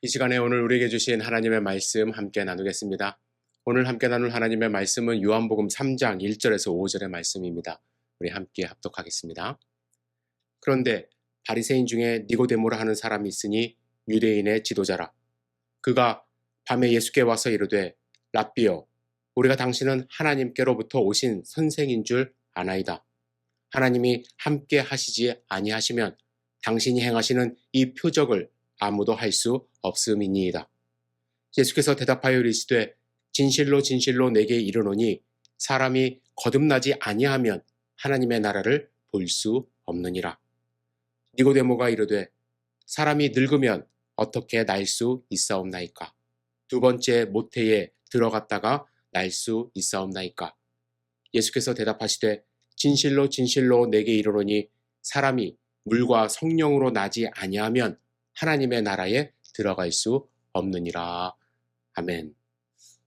이 시간에 오늘 우리에게 주신 하나님의 말씀 함께 나누겠습니다. 오늘 함께 나눌 하나님의 말씀은 요한복음 3장 1절에서 5절의 말씀입니다. 우리 함께 합독하겠습니다. 그런데 바리새인 중에 니고데모라 하는 사람이 있으니 유대인의 지도자라. 그가 밤에 예수께 와서 이르되 랍비여, 우리가 당신은 하나님께로부터 오신 선생인 줄 아나이다. 하나님이 함께 하시지 아니하시면 당신이 행하시는 이 표적을 아무도 할 수 없음이니이다. 예수께서 대답하여 이르시되 진실로 진실로 내게 이르노니 사람이 거듭나지 아니하면 하나님의 나라를 볼 수 없느니라. 니고데모가 이르되 사람이 늙으면 어떻게 날 수 있사옵나이까? 두 번째 모태에 들어갔다가 날 수 있사옵나이까? 예수께서 대답하시되 진실로 진실로 내게 이르노니 사람이 물과 성령으로 나지 아니하면 하나님의 나라에 들어갈 수 없느니라. 아멘.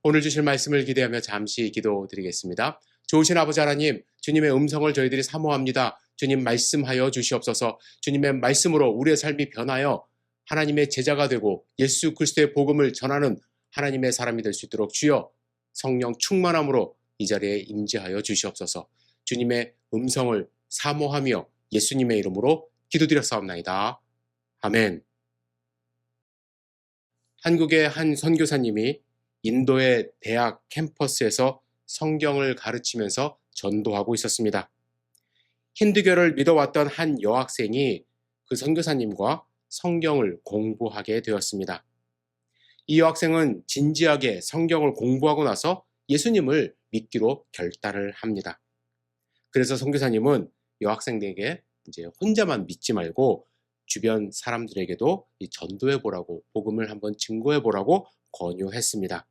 오늘 주실 말씀을 기대하며 잠시 기도드리겠습니다. 좋으신 아버지 하나님, 주님의 음성을 저희들이 사모합니다. 주님 말씀하여 주시옵소서. 주님의 말씀으로 우리의 삶이 변하여 하나님의 제자가 되고 예수 그리스도의 복음을 전하는 하나님의 사람이 될 수 있도록 주여 성령 충만함으로 이 자리에 임재하여 주시옵소서. 주님의 음성을 사모하며 예수님의 이름으로 기도드렸사옵나이다. 아멘. 한국의 한 선교사님이 인도의 대학 캠퍼스에서 성경을 가르치면서 전도하고 있었습니다. 힌두교를 믿어왔던 한 여학생이 그 선교사님과 성경을 공부하게 되었습니다. 이 여학생은 진지하게 성경을 공부하고 나서 예수님을 믿기로 결단을 합니다. 그래서 선교사님은 여학생에게 이제 혼자만 믿지 말고 주변 사람들에게도 전도해보라고, 복음을 한번 증거해보라고 권유했습니다.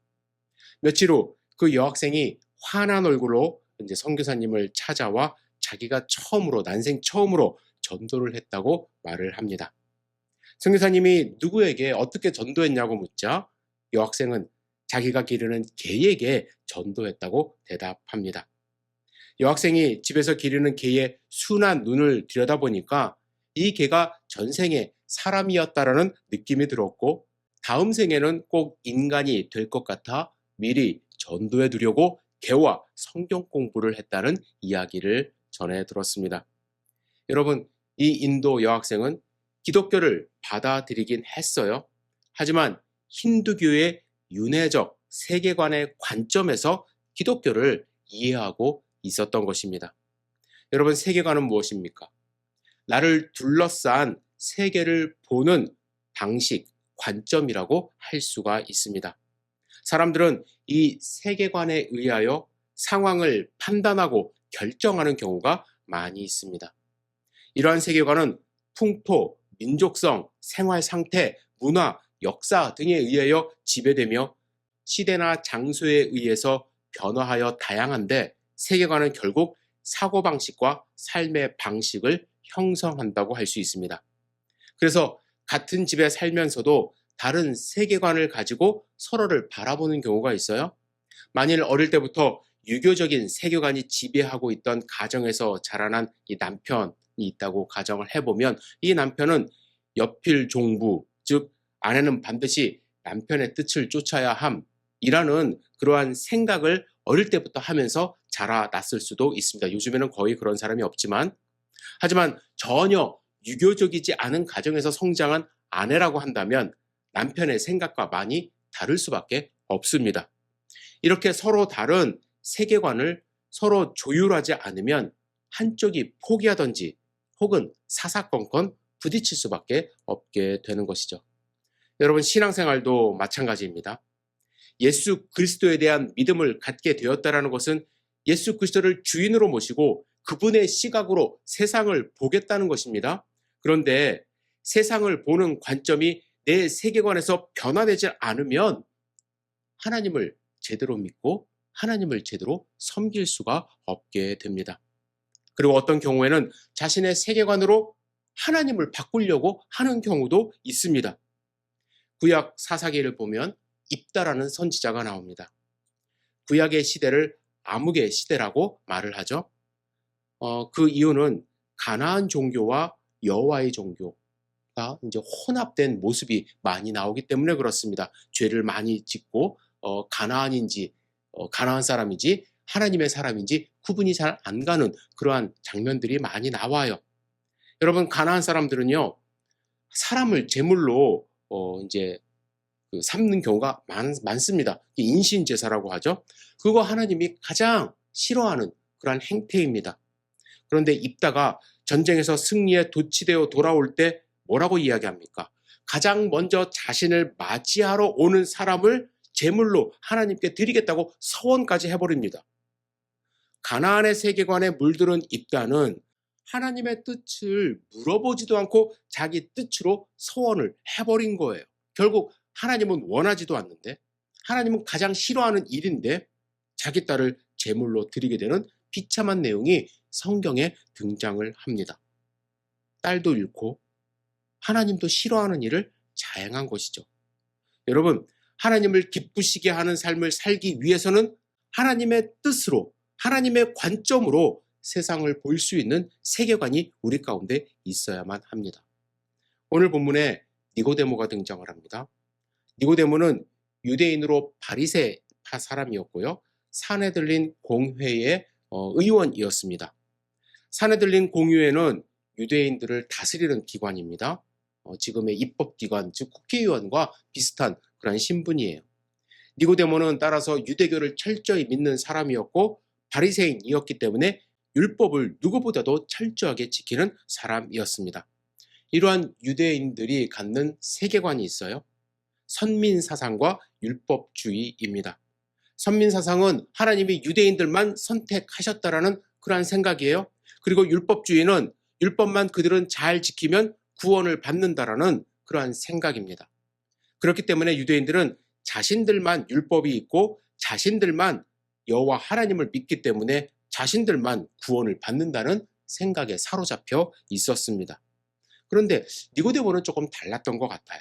며칠 후 그 여학생이 환한 얼굴로 이제 선교사님을 찾아와 자기가 난생 처음으로 전도를 했다고 말을 합니다. 선교사님이 누구에게 어떻게 전도했냐고 묻자 여학생은 자기가 기르는 개에게 전도했다고 대답합니다. 여학생이 집에서 기르는 개의 순한 눈을 들여다보니까 이 개가 전생에 사람이었다라는 느낌이 들었고 다음 생에는 꼭 인간이 될 것 같아 미리 전도해 두려고 개와 성경 공부를 했다는 이야기를 전해 들었습니다. 여러분, 이 인도 여학생은 기독교를 받아들이긴 했어요. 하지만 힌두교의 윤회적 세계관의 관점에서 기독교를 이해하고 있었던 것입니다. 여러분, 세계관은 무엇입니까? 나를 둘러싼 세계를 보는 방식, 관점이라고 할 수가 있습니다. 사람들은 이 세계관에 의하여 상황을 판단하고 결정하는 경우가 많이 있습니다. 이러한 세계관은 풍토, 민족성, 생활 상태, 문화, 역사 등에 의하여 지배되며 시대나 장소에 의해서 변화하여 다양한데 세계관은 결국 사고방식과 삶의 방식을 형성한다고 할 수 있습니다. 그래서 같은 집에 살면서도 다른 세계관을 가지고 서로를 바라보는 경우가 있어요. 만일 어릴 때부터 유교적인 세계관이 지배하고 있던 가정에서 자라난 이 남편이 있다고 가정을 해보면 이 남편은 여필 종부, 즉 아내는 반드시 남편의 뜻을 쫓아야 함이라는 그러한 생각을 어릴 때부터 하면서 자라났을 수도 있습니다. 요즘에는 거의 그런 사람이 없지만, 하지만 전혀 유교적이지 않은 가정에서 성장한 아내라고 한다면 남편의 생각과 많이 다를 수밖에 없습니다. 이렇게 서로 다른 세계관을 서로 조율하지 않으면 한쪽이 포기하든지 혹은 사사건건 부딪힐 수밖에 없게 되는 것이죠. 여러분, 신앙생활도 마찬가지입니다. 예수 그리스도에 대한 믿음을 갖게 되었다는 것은 예수 그리스도를 주인으로 모시고 그분의 시각으로 세상을 보겠다는 것입니다. 그런데 세상을 보는 관점이 내 세계관에서 변화되지 않으면 하나님을 제대로 믿고 하나님을 제대로 섬길 수가 없게 됩니다. 그리고 어떤 경우에는 자신의 세계관으로 하나님을 바꾸려고 하는 경우도 있습니다. 구약 사사기를 보면 입다라는 선지자가 나옵니다. 구약의 시대를 암흑의 시대라고 말을 하죠. 그 이유는 가나안 종교와 여호와의 종교, 이제 혼합된 모습이 많이 나오기 때문에 그렇습니다. 죄를 많이 짓고 가나안인지 가나안 사람인지 하나님의 사람인지 구분이 잘 안 가는 그러한 장면들이 많이 나와요. 여러분, 가나안 사람들은요, 사람을 제물로 이제 삼는 경우가 많습니다. 인신 제사라고 하죠. 그거 하나님이 가장 싫어하는 그러한 행태입니다. 그런데 입다가 전쟁에서 승리에 도취되어 돌아올 때 뭐라고 이야기합니까? 가장 먼저 자신을 맞이하러 오는 사람을 제물로 하나님께 드리겠다고 서원까지 해버립니다. 가나안의 세계관에 물들은 입다는 하나님의 뜻을 물어보지도 않고 자기 뜻으로 서원을 해버린 거예요. 결국 하나님은 원하지도 않는데, 하나님은 가장 싫어하는 일인데 자기 딸을 제물로 드리게 되는 비참한 내용이 성경에 등장을 합니다. 딸도 잃고 하나님도 싫어하는 일을 자행한 것이죠. 여러분, 하나님을 기쁘시게 하는 삶을 살기 위해서는 하나님의 뜻으로, 하나님의 관점으로 세상을 볼 수 있는 세계관이 우리 가운데 있어야만 합니다. 오늘 본문에 니고데모가 등장을 합니다. 니고데모는 유대인으로 바리새파 사람이었고요. 사내들린 공회의 의원이었습니다. 사내들린 공의회는 유대인들을 다스리는 기관입니다. 지금의 입법기관, 즉 국회의원과 비슷한 그런 신분이에요. 니고데모는 따라서 유대교를 철저히 믿는 사람이었고 바리새인이었기 때문에 율법을 누구보다도 철저하게 지키는 사람이었습니다. 이러한 유대인들이 갖는 세계관이 있어요. 선민사상과 율법주의입니다. 선민사상은 하나님이 유대인들만 선택하셨다라는 그러한 생각이에요. 그리고 율법주의는 율법만 그들은 잘 지키면 구원을 받는다라는 그러한 생각입니다. 그렇기 때문에 유대인들은 자신들만 율법이 있고 자신들만 여호와 하나님을 믿기 때문에 자신들만 구원을 받는다는 생각에 사로잡혀 있었습니다. 그런데 니고데모는 조금 달랐던 것 같아요.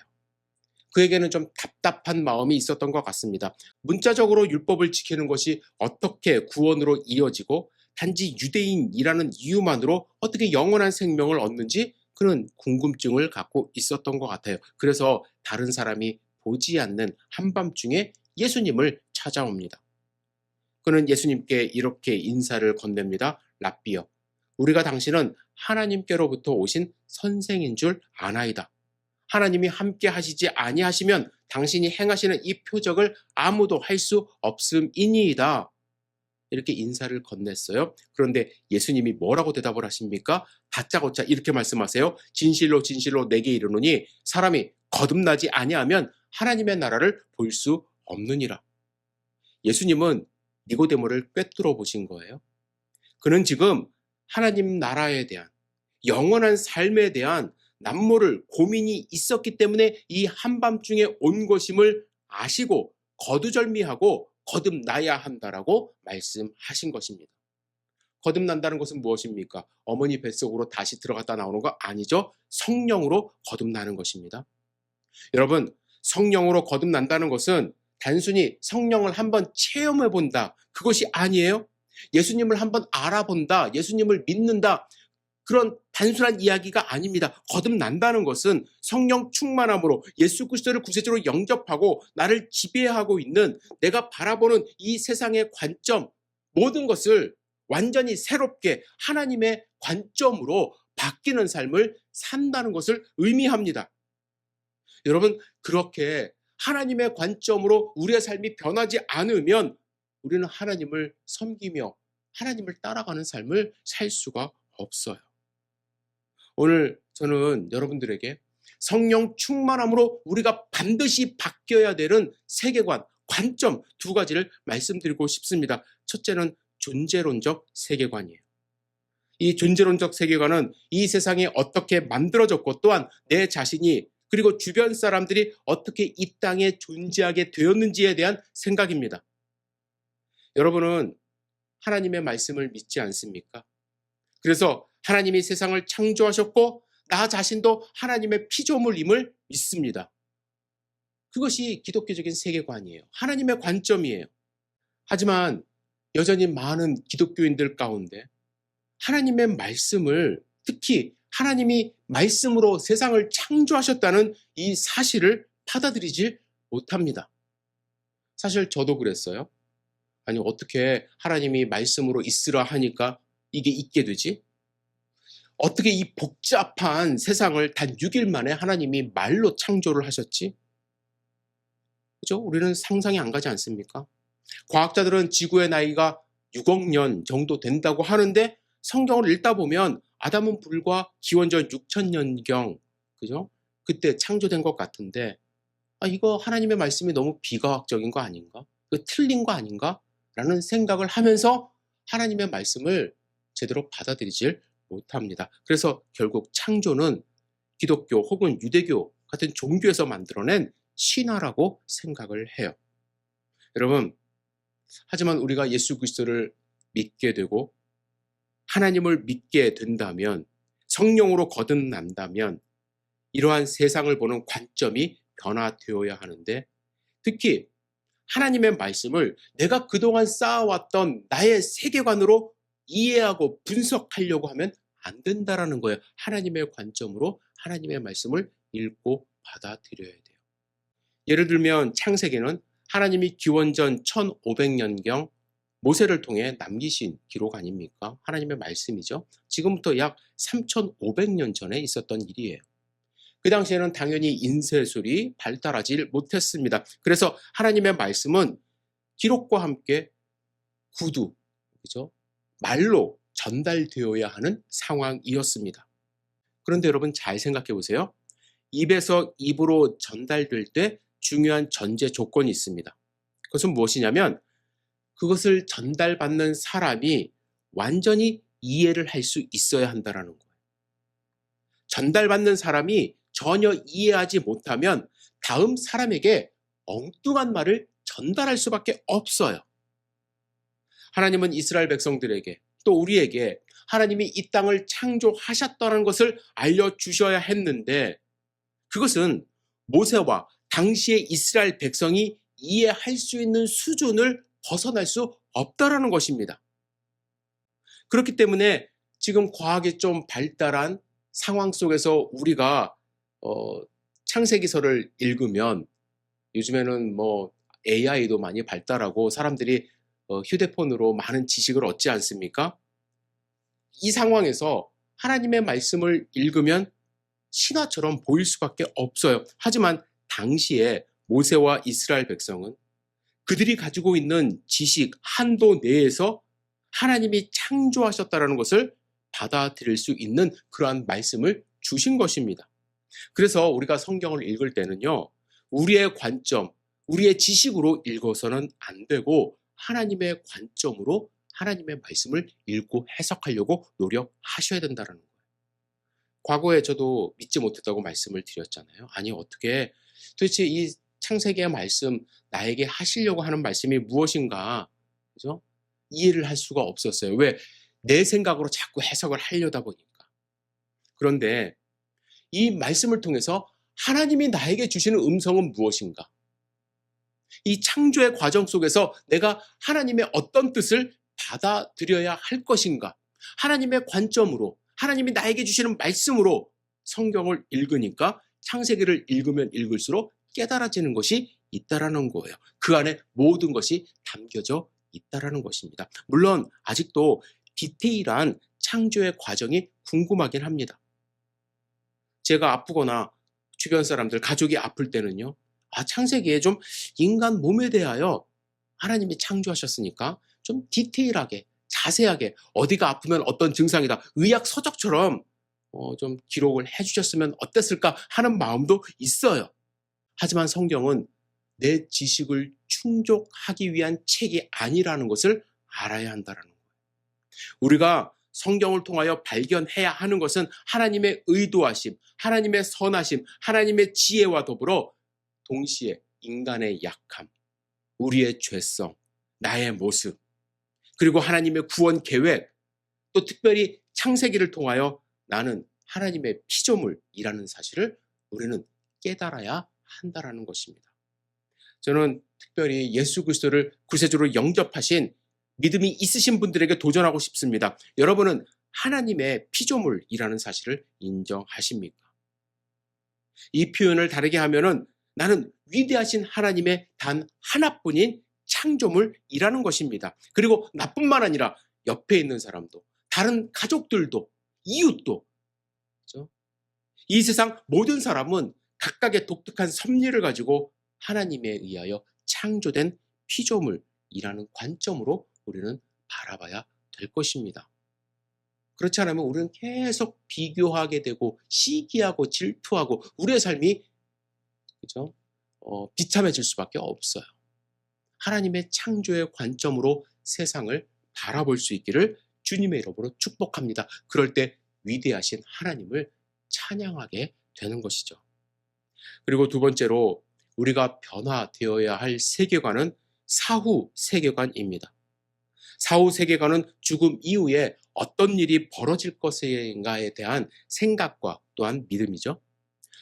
그에게는 좀 답답한 마음이 있었던 것 같습니다. 문자적으로 율법을 지키는 것이 어떻게 구원으로 이어지고 단지 유대인이라는 이유만으로 어떻게 영원한 생명을 얻는지 그런 궁금증을 갖고 있었던 것 같아요. 그래서 다른 사람이 보지 않는 한밤중에 예수님을 찾아옵니다. 그는 예수님께 이렇게 인사를 건넵니다. 랍비여, 우리가 당신은 하나님께로부터 오신 선생인 줄 아나이다. 하나님이 함께 하시지 아니하시면 당신이 행하시는 이 표적을 아무도 할 수 없음이니이다. 이렇게 인사를 건넸어요. 그런데 예수님이 뭐라고 대답을 하십니까? 다짜고짜 이렇게 말씀하세요. 진실로 진실로 내게 이르노니 사람이 거듭나지 아니하면 하나님의 나라를 볼 수 없느니라. 예수님은 니고데모를 꿰뚫어 보신 거예요. 그는 지금 하나님 나라에 대한 영원한 삶에 대한 남모를 고민이 있었기 때문에 이 한밤중에 온 것임을 아시고 거두절미하고 거듭나야 한다라고 말씀하신 것입니다. 거듭난다는 것은 무엇입니까? 어머니 뱃속으로 다시 들어갔다 나오는 거 아니죠? 성령으로 거듭나는 것입니다. 여러분, 성령으로 거듭난다는 것은 단순히 성령을 한번 체험해 본다, 그것이 아니에요. 예수님을 한번 알아본다, 예수님을 믿는다, 그런 단순한 이야기가 아닙니다. 거듭난다는 것은 성령 충만함으로 예수 그리스도를 구세주로 영접하고 나를 지배하고 있는 내가 바라보는 이 세상의 관점, 모든 것을 완전히 새롭게 하나님의 관점으로 바뀌는 삶을 산다는 것을 의미합니다. 여러분, 그렇게 하나님의 관점으로 우리의 삶이 변하지 않으면 우리는 하나님을 섬기며 하나님을 따라가는 삶을 살 수가 없어요. 오늘 저는 여러분들에게 성령 충만함으로 우리가 반드시 바뀌어야 되는 세계관, 관점 두 가지를 말씀드리고 싶습니다. 첫째는 존재론적 세계관이에요. 이 존재론적 세계관은 이 세상이 어떻게 만들어졌고 또한 내 자신이 그리고 주변 사람들이 어떻게 이 땅에 존재하게 되었는지에 대한 생각입니다. 여러분은 하나님의 말씀을 믿지 않습니까? 그래서 하나님이 세상을 창조하셨고 나 자신도 하나님의 피조물임을 믿습니다. 그것이 기독교적인 세계관이에요. 하나님의 관점이에요. 하지만 여전히 많은 기독교인들 가운데 하나님의 말씀을, 특히 하나님이 말씀으로 세상을 창조하셨다는 이 사실을 받아들이질 못합니다. 사실 저도 그랬어요. 아니, 어떻게 하나님이 말씀으로 있으라 하니까 이게 있게 되지? 어떻게 이 복잡한 세상을 단 6일 만에 하나님이 말로 창조를 하셨지? 그죠? 우리는 상상이 안 가지 않습니까? 과학자들은 지구의 나이가 6억 년 정도 된다고 하는데 성경을 읽다 보면 아담은 불과 기원전 6천년경, 그죠? 그때 창조된 것 같은데, 이거 하나님의 말씀이 너무 비과학적인 거 아닌가? 이거 틀린 거 아닌가? 라는 생각을 하면서 하나님의 말씀을 제대로 받아들이질 못합니다. 그래서 결국 창조는 기독교 혹은 유대교 같은 종교에서 만들어낸 신화라고 생각을 해요. 여러분, 하지만 우리가 예수 그리스도를 믿게 되고 하나님을 믿게 된다면, 성령으로 거듭난다면 이러한 세상을 보는 관점이 변화되어야 하는데, 특히 하나님의 말씀을 내가 그동안 쌓아왔던 나의 세계관으로 이해하고 분석하려고 하면 안 된다라는 거예요. 하나님의 관점으로 하나님의 말씀을 읽고 받아들여야 돼요. 예를 들면 창세기는 하나님이 기원전 1500년경 모세를 통해 남기신 기록 아닙니까? 하나님의 말씀이죠. 지금부터 약 3500년 전에 있었던 일이에요. 그 당시에는 당연히 인쇄술이 발달하지 못했습니다. 그래서 하나님의 말씀은 기록과 함께 구두, 그죠? 말로 전달되어야 하는 상황이었습니다. 그런데 여러분 잘 생각해 보세요. 입에서 입으로 전달될 때 중요한 전제 조건이 있습니다. 그것은 무엇이냐면 그것을 전달받는 사람이 완전히 이해를 할 수 있어야 한다는 거예요. 전달받는 사람이 전혀 이해하지 못하면 다음 사람에게 엉뚱한 말을 전달할 수밖에 없어요. 하나님은 이스라엘 백성들에게 또 우리에게 하나님이 이 땅을 창조하셨다는 것을 알려주셔야 했는데, 그것은 모세와 당시의 이스라엘 백성이 이해할 수 있는 수준을 벗어날 수 없다라는 것입니다. 그렇기 때문에 지금 과학이 좀 발달한 상황 속에서 우리가 창세기서를 읽으면, 요즘에는 뭐 AI도 많이 발달하고 사람들이 휴대폰으로 많은 지식을 얻지 않습니까? 이 상황에서 하나님의 말씀을 읽으면 신화처럼 보일 수밖에 없어요. 하지만 당시에 모세와 이스라엘 백성은 그들이 가지고 있는 지식 한도 내에서 하나님이 창조하셨다는 것을 받아들일 수 있는 그러한 말씀을 주신 것입니다. 그래서 우리가 성경을 읽을 때는요, 우리의 관점, 우리의 지식으로 읽어서는 안 되고 하나님의 관점으로 하나님의 말씀을 읽고 해석하려고 노력하셔야 된다는 거예요. 과거에 저도 믿지 못했다고 말씀을 드렸잖아요. 아니, 어떻게 도대체 이 창세기의 말씀, 나에게 하시려고 하는 말씀이 무엇인가, 그죠? 이해를 할 수가 없었어요. 왜? 내 생각으로 자꾸 해석을 하려다 보니까. 그런데 이 말씀을 통해서 하나님이 나에게 주시는 음성은 무엇인가? 이 창조의 과정 속에서 내가 하나님의 어떤 뜻을 받아들여야 할 것인가? 하나님의 관점으로, 하나님이 나에게 주시는 말씀으로 성경을 읽으니까 창세기를 읽으면 읽을수록 깨달아지는 것이 있다라는 거예요. 그 안에 모든 것이 담겨져 있다라는 것입니다. 물론 아직도 디테일한 창조의 과정이 궁금하긴 합니다. 제가 아프거나 주변 사람들, 가족이 아플 때는요, 창세기에 좀 인간 몸에 대하여 하나님이 창조하셨으니까 좀 디테일하게, 자세하게 어디가 아프면 어떤 증상이다, 의학 서적처럼 좀 기록을 해주셨으면 어땠을까 하는 마음도 있어요. 하지만 성경은 내 지식을 충족하기 위한 책이 아니라는 것을 알아야 한다는 거예요. 우리가 성경을 통하여 발견해야 하는 것은 하나님의 의도하심, 하나님의 선하심, 하나님의 지혜와 더불어 동시에 인간의 약함, 우리의 죄성, 나의 모습, 그리고 하나님의 구원 계획, 또 특별히 창세기를 통하여 나는 하나님의 피조물이라는 사실을 우리는 깨달아야 한다라는 것입니다. 저는 특별히 예수 그리스도를 구세주로 영접하신 믿음이 있으신 분들에게 도전하고 싶습니다. 여러분은 하나님의 피조물이라는 사실을 인정하십니까? 이 표현을 다르게 하면은 나는 위대하신 하나님의 단 하나뿐인 창조물이라는 것입니다. 그리고 나뿐만 아니라 옆에 있는 사람도, 다른 가족들도, 이웃도, 그렇죠? 이 세상 모든 사람은 각각의 독특한 섭리를 가지고 하나님에 의하여 창조된 피조물이라는 관점으로 우리는 바라봐야 될 것입니다. 그렇지 않으면 우리는 계속 비교하게 되고 시기하고 질투하고 우리의 삶이, 그죠? 비참해질 수밖에 없어요. 하나님의 창조의 관점으로 세상을 바라볼 수 있기를 주님의 이름으로 축복합니다. 그럴 때 위대하신 하나님을 찬양하게 되는 것이죠. 그리고 두 번째로 우리가 변화되어야 할 세계관은 사후 세계관입니다. 사후 세계관은 죽음 이후에 어떤 일이 벌어질 것인가에 대한 생각과 또한 믿음이죠.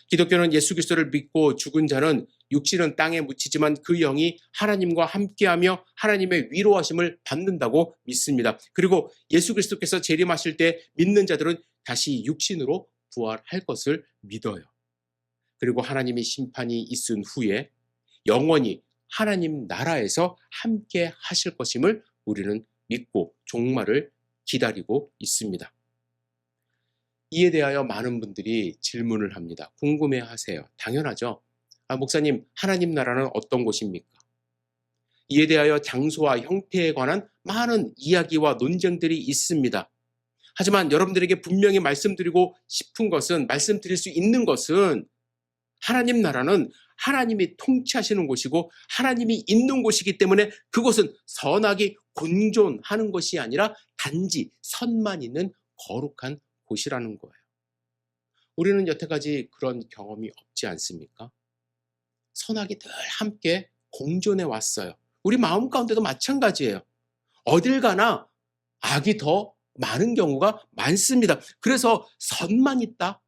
기독교는 예수 그리스도를 믿고 죽은 자는 육신은 땅에 묻히지만 그 영이 하나님과 함께하며 하나님의 위로하심을 받는다고 믿습니다. 그리고 예수 그리스도께서 재림하실 때 믿는 자들은 다시 육신으로 부활할 것을 믿어요. 그리고 하나님의 심판이 있은 후에 영원히 하나님 나라에서 함께 하실 것임을 우리는 믿고 종말을 기다리고 있습니다. 이에 대하여 많은 분들이 질문을 합니다. 궁금해하세요. 당연하죠. 목사님, 하나님 나라는 어떤 곳입니까? 이에 대하여 장소와 형태에 관한 많은 이야기와 논쟁들이 있습니다. 하지만 여러분들에게 분명히 말씀드리고 싶은 것은, 말씀드릴 수 있는 것은 하나님 나라는 하나님이 통치하시는 곳이고 하나님이 있는 곳이기 때문에 그곳은 선악이 공존하는 것이 아니라 단지 선만 있는 거룩한 곳이라는 거예요. 우리는 여태까지 그런 경험이 없지 않습니까? 선악이 늘 함께 공존해 왔어요. 우리 마음 가운데도 마찬가지예요. 어딜 가나 악이 더 많은 경우가 많습니다. 그래서 선만 있다,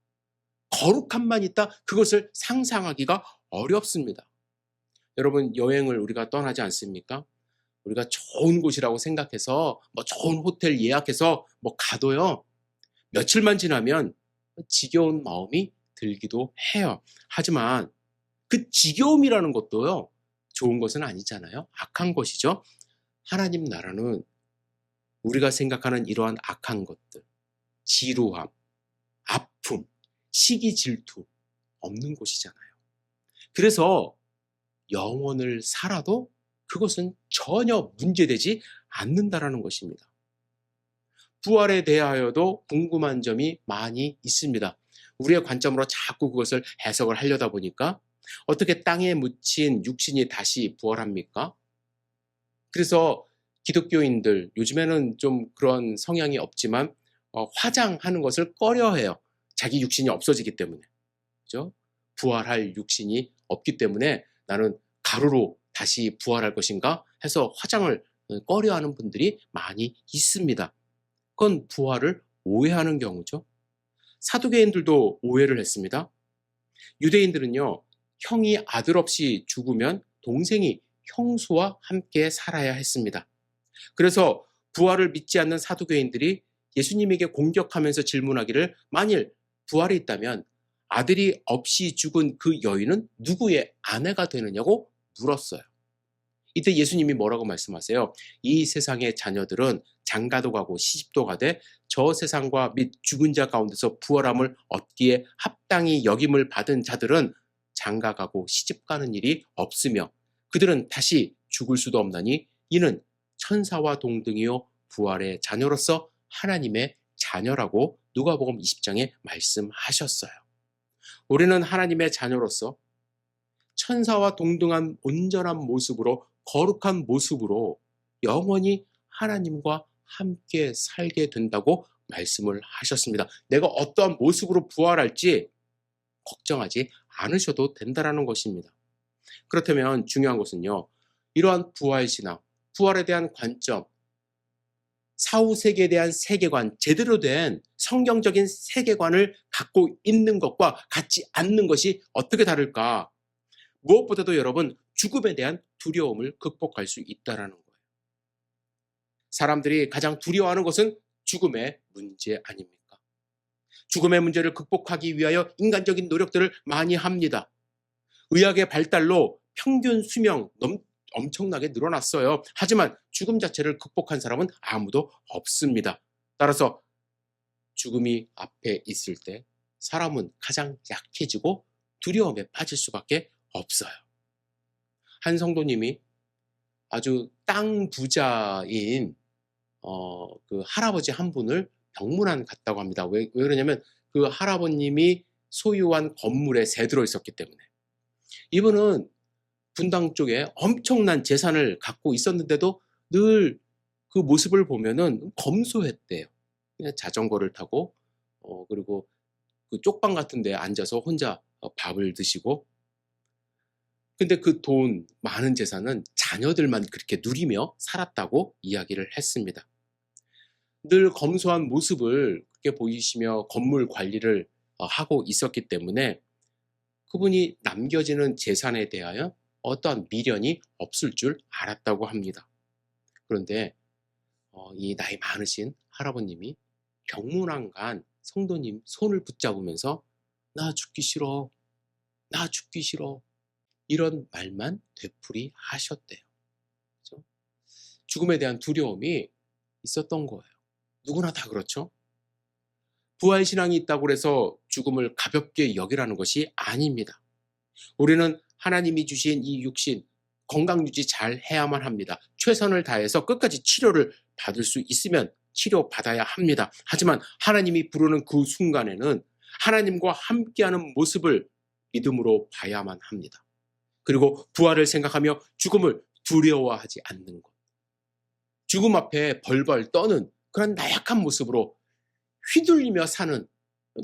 거룩함만 있다, 그것을 상상하기가 어렵습니다. 여러분, 여행을 우리가 떠나지 않습니까? 우리가 좋은 곳이라고 생각해서 좋은 호텔 예약해서 가도요, 며칠만 지나면 지겨운 마음이 들기도 해요. 하지만 그 지겨움이라는 것도요, 좋은 것은 아니잖아요. 악한 것이죠. 하나님 나라는 우리가 생각하는 이러한 악한 것들, 지루함, 아픔, 시기 질투 없는 곳이잖아요. 그래서 영혼을 살아도 그것은 전혀 문제되지 않는다라는 것입니다. 부활에 대하여도 궁금한 점이 많이 있습니다. 우리의 관점으로 자꾸 그것을 해석을 하려다 보니까 어떻게 땅에 묻힌 육신이 다시 부활합니까? 그래서 기독교인들, 요즘에는 좀 그런 성향이 없지만 화장하는 것을 꺼려해요. 자기 육신이 없어지기 때문에. 그죠? 부활할 육신이 없기 때문에 나는 가루로 다시 부활할 것인가 해서 화장을 꺼려하는 분들이 많이 있습니다. 그건 부활을 오해하는 경우죠. 사두개인들도 오해를 했습니다. 유대인들은요, 형이 아들 없이 죽으면 동생이 형수와 함께 살아야 했습니다. 그래서 부활을 믿지 않는 사두개인들이 예수님에게 공격하면서 질문하기를, 만일 부활이 있다면 아들이 없이 죽은 그 여인은 누구의 아내가 되느냐고 물었어요. 이때 예수님이 뭐라고 말씀하세요? 이 세상의 자녀들은 장가도 가고 시집도 가되 저 세상과 및 죽은 자 가운데서 부활함을 얻기에 합당히 여김을 받은 자들은 장가 가고 시집 가는 일이 없으며 그들은 다시 죽을 수도 없나니 이는 천사와 동등이요 부활의 자녀로서 하나님의 자녀라고 누가복음 20장에 말씀하셨어요. 우리는 하나님의 자녀로서 천사와 동등한 온전한 모습으로, 거룩한 모습으로 영원히 하나님과 함께 살게 된다고 말씀을 하셨습니다. 내가 어떠한 모습으로 부활할지 걱정하지 않으셔도 된다는 것입니다. 그렇다면 중요한 것은요, 이러한 부활신앙, 부활에 대한 관점, 사후 세계에 대한 세계관, 제대로 된 성경적인 세계관을 갖고 있는 것과 같지 않는 것이 어떻게 다를까? 무엇보다도 여러분, 죽음에 대한 두려움을 극복할 수 있다는 거예요. 사람들이 가장 두려워하는 것은 죽음의 문제 아닙니까? 죽음의 문제를 극복하기 위하여 인간적인 노력들을 많이 합니다. 의학의 발달로 평균 수명 엄청나게 늘어났어요. 하지만 죽음 자체를 극복한 사람은 아무도 없습니다. 따라서 죽음이 앞에 있을 때 사람은 가장 약해지고 두려움에 빠질 수밖에 없어요. 한 성도님이 아주 땅 부자인 그 할아버지 한 분을 병문안 갔다고 합니다. 왜 그러냐면 그 할아버님이 소유한 건물에 새들어 있었기 때문에. 이분은 분당 쪽에 엄청난 재산을 갖고 있었는데도 늘 그 모습을 보면은 검소했대요. 그냥 자전거를 타고 그리고 그 쪽방 같은 데 앉아서 혼자 밥을 드시고, 근데 그 돈 많은 재산은 자녀들만 그렇게 누리며 살았다고 이야기를 했습니다. 늘 검소한 모습을 그렇게 보이시며 건물 관리를 하고 있었기 때문에 그분이 남겨지는 재산에 대하여 어떠한 미련이 없을 줄 알았다고 합니다. 그런데 이 나이 많으신 할아버님이 병문안 간 성도님 손을 붙잡으면서 나 죽기 싫어, 나 죽기 싫어, 이런 말만 되풀이 하셨대요. 그렇죠? 죽음에 대한 두려움이 있었던 거예요. 누구나 다 그렇죠? 부활신앙이 있다고 해서 죽음을 가볍게 여기라는 것이 아닙니다. 우리는 하나님이 주신 이 육신, 건강 유지 잘 해야만 합니다. 최선을 다해서 끝까지 치료를 받을 수 있으면 치료받아야 합니다. 하지만 하나님이 부르는 그 순간에는 하나님과 함께하는 모습을 믿음으로 봐야만 합니다. 그리고 부활을 생각하며 죽음을 두려워하지 않는 것. 죽음 앞에 벌벌 떠는 그런 나약한 모습으로 휘둘리며 사는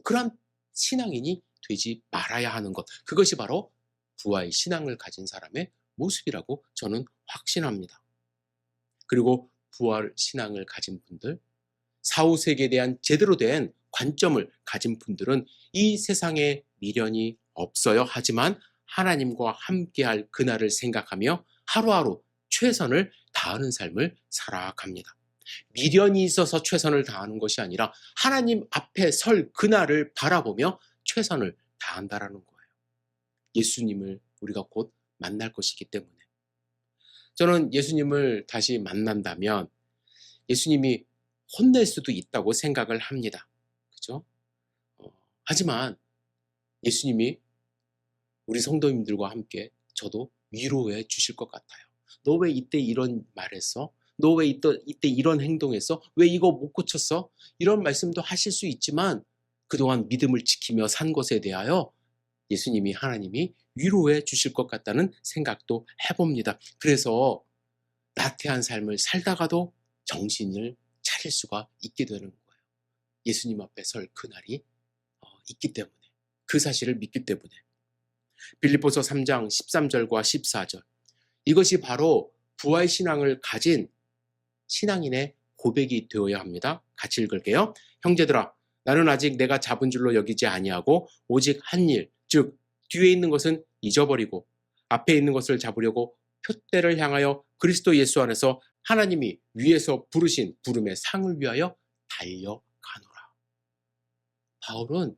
그런 신앙인이 되지 말아야 하는 것. 그것이 바로 부활 신앙을 가진 사람의 모습이라고 저는 확신합니다. 그리고 부활 신앙을 가진 분들, 사후세계에 대한 제대로 된 관점을 가진 분들은 이 세상에 미련이 없어요. 하지만 하나님과 함께할 그날을 생각하며 하루하루 최선을 다하는 삶을 살아갑니다. 미련이 있어서 최선을 다하는 것이 아니라 하나님 앞에 설 그날을 바라보며 최선을 다한다라는 거예요. 예수님을 우리가 곧 만날 것이기 때문에. 저는 예수님을 다시 만난다면 예수님이 혼낼 수도 있다고 생각을 합니다. 그죠? 하지만 예수님이 우리 성도님들과 함께 저도 위로해 주실 것 같아요. 너 왜 이때 이런 말했어? 너 왜 이때 이런 행동했어? 왜 이거 못 고쳤어? 이런 말씀도 하실 수 있지만 그동안 믿음을 지키며 산 것에 대하여 예수님이 하나님이 위로해 주실 것 같다는 생각도 해봅니다. 그래서 나태한 삶을 살다가도 정신을 차릴 수가 있게 되는 거예요. 예수님 앞에 설 그날이 있기 때문에, 그 사실을 믿기 때문에. 빌립보서 3장 13절과 14절, 이것이 바로 부활신앙을 가진 신앙인의 고백이 되어야 합니다. 같이 읽을게요. 형제들아, 나는 아직 내가 잡은 줄로 여기지 아니하고 오직 한 일, 즉 뒤에 있는 것은 잊어버리고 앞에 있는 것을 잡으려고 표대를 향하여 그리스도 예수 안에서 하나님이 위에서 부르신 부름의 상을 위하여 달려가노라. 바울은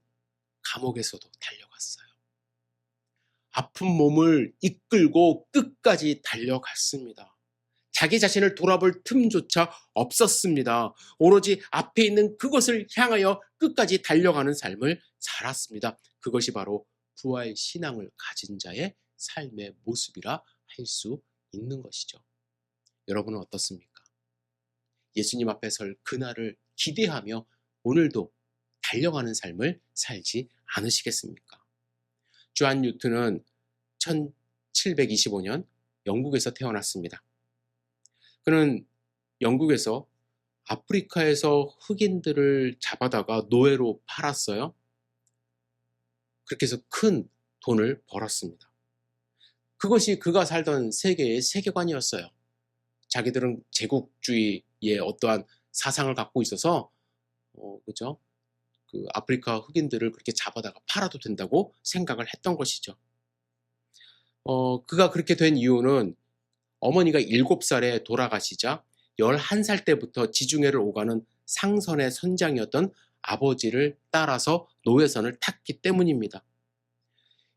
감옥에서도 달려갔어요. 아픈 몸을 이끌고 끝까지 달려갔습니다. 자기 자신을 돌아볼 틈조차 없었습니다. 오로지 앞에 있는 그것을 향하여 끝까지 달려가는 삶을 살았습니다. 그것이 바로 부활 신앙을 가진 자의 삶의 모습이라 할 수 있는 것이죠. 여러분은 어떻습니까? 예수님 앞에 설 그날을 기대하며 오늘도 달려가는 삶을 살지 않으시겠습니까? 주한 뉴턴은 1725년 영국에서 태어났습니다. 그는 영국에서 아프리카에서 흑인들을 잡아다가 노예로 팔았어요. 그렇게 해서 큰 돈을 벌었습니다. 그것이 그가 살던 세계의 세계관이었어요. 자기들은 제국주의의 어떠한 사상을 갖고 있어서 그죠? 그 아프리카 흑인들을 그렇게 잡아다가 팔아도 된다고 생각을 했던 것이죠. 그가 그렇게 된 이유는 어머니가 7살에 돌아가시자 11살 때부터 지중해를 오가는 상선의 선장이었던 아버지를 따라서 노예선을 탔기 때문입니다.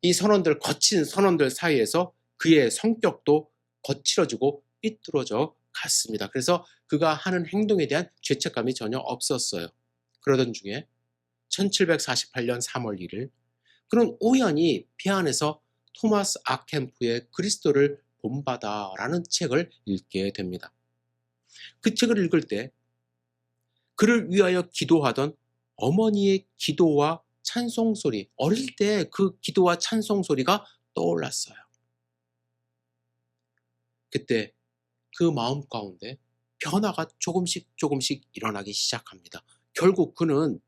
이 거친 선원들 사이에서 그의 성격도 거칠어지고 삐뚤어져 갔습니다. 그래서 그가 하는 행동에 대한 죄책감이 전혀 없었어요. 그러던 중에 1748년 3월 1일 그는 우연히 배 안에서 토마스 아캠프의 그리스도를 본받아라는 책을 읽게 됩니다. 그 책을 읽을 때 그를 위하여 기도하던 어머니의 기도와 찬송 소리, 어릴 때 그 기도와 찬송 소리가 떠올랐어요. 그때 그 마음 가운데 변화가 조금씩 일어나기 시작합니다. 결국 그는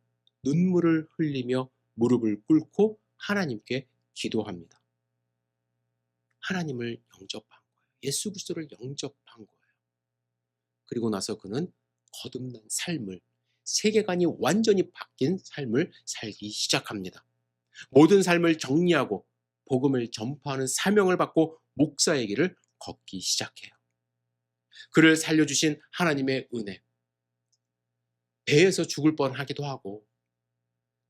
눈물을 흘리며 무릎을 꿇고 하나님께 기도합니다. 하나님을 영접한 거예요. 예수 그리스도를 영접한 거예요. 그리고 나서 그는 거듭난 삶을, 세계관이 완전히 바뀐 삶을 살기 시작합니다. 모든 삶을 정리하고 복음을 전파하는 사명을 받고 목사의 길을 걷기 시작해요. 그를 살려주신 하나님의 은혜, 배에서 죽을 뻔하기도 하고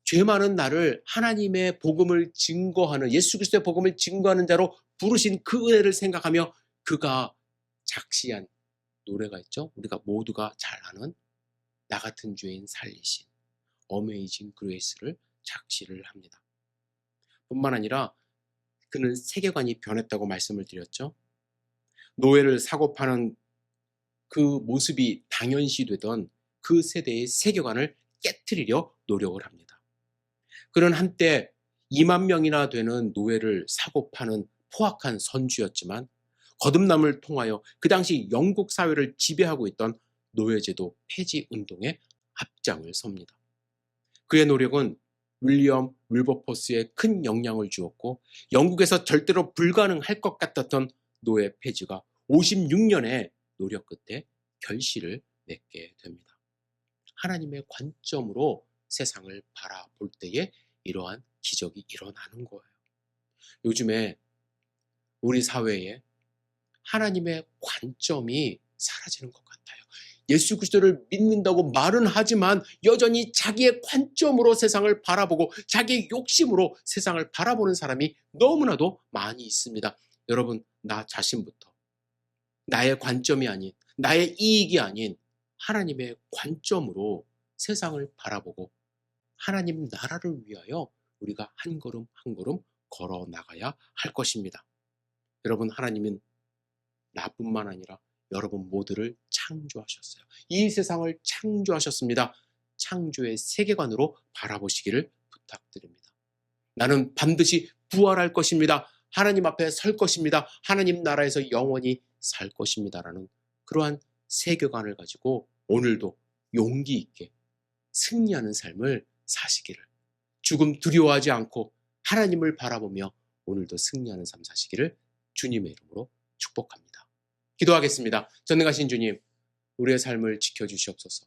죄 많은 나를 하나님의 복음을 증거하는, 예수 그리스도의 복음을 증거하는 자로 부르신 그 은혜를 생각하며 그가 작시한 노래가 있죠. 우리가 모두가 잘 아는 나 같은 죄인 살리신 어메이징 그레이스를 작시를 합니다. 뿐만 아니라 그는 세계관이 변했다고 말씀을 드렸죠. 노예를 사고 파는 그 모습이 당연시되던 그 세대의 세계관을 깨트리려 노력을 합니다. 그는 한때 2만 명이나 되는 노예를 사고 파는 포악한 선주였지만 거듭남을 통하여 그 당시 영국 사회를 지배하고 있던 노예제도 폐지 운동에 앞장을 섭니다. 그의 노력은 윌리엄 윌버포스에 큰 영향을 주었고 영국에서 절대로 불가능할 것 같았던 노예 폐지가 56년의 노력 끝에 결실을 맺게 됩니다. 하나님의 관점으로 세상을 바라볼 때에 이러한 기적이 일어나는 거예요. 요즘에 우리 사회에 하나님의 관점이 사라지는 것 같아요. 예수 그리스도를 믿는다고 말은 하지만 여전히 자기의 관점으로 세상을 바라보고 자기의 욕심으로 세상을 바라보는 사람이 너무나도 많이 있습니다. 여러분, 나 자신부터 나의 관점이 아닌, 나의 이익이 아닌 하나님의 관점으로 세상을 바라보고 하나님 나라를 위하여 우리가 한 걸음 한 걸음 걸어 나가야 할 것입니다. 여러분, 하나님은 나뿐만 아니라 여러분 모두를 창조하셨어요. 이 세상을 창조하셨습니다. 창조의 세계관으로 바라보시기를 부탁드립니다. 나는 반드시 부활할 것입니다. 하나님 앞에 설 것입니다. 하나님 나라에서 영원히 살 것입니다라는 그러한 세계관을 가지고 오늘도 용기 있게 승리하는 삶을 사시기를, 죽음 두려워하지 않고 하나님을 바라보며 오늘도 승리하는 삶 사시기를 주님의 이름으로 축복합니다. 기도하겠습니다. 전능하신 주님, 우리의 삶을 지켜주시옵소서.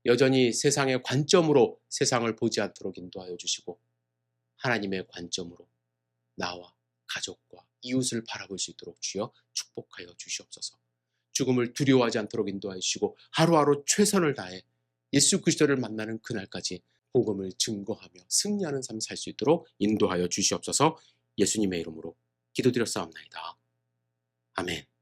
여전히 세상의 관점으로 세상을 보지 않도록 인도하여 주시고 하나님의 관점으로 나와 가족과 이웃을 바라볼 수 있도록 주여 축복하여 주시옵소서. 죽음을 두려워하지 않도록 인도하여 주시고 하루하루 최선을 다해 예수 그리스도를 만나는 그날까지 복음을 증거하며 승리하는 삶 살 수 있도록 인도하여 주시옵소서. 예수님의 이름으로 기도드렸사옵나이다. 아멘.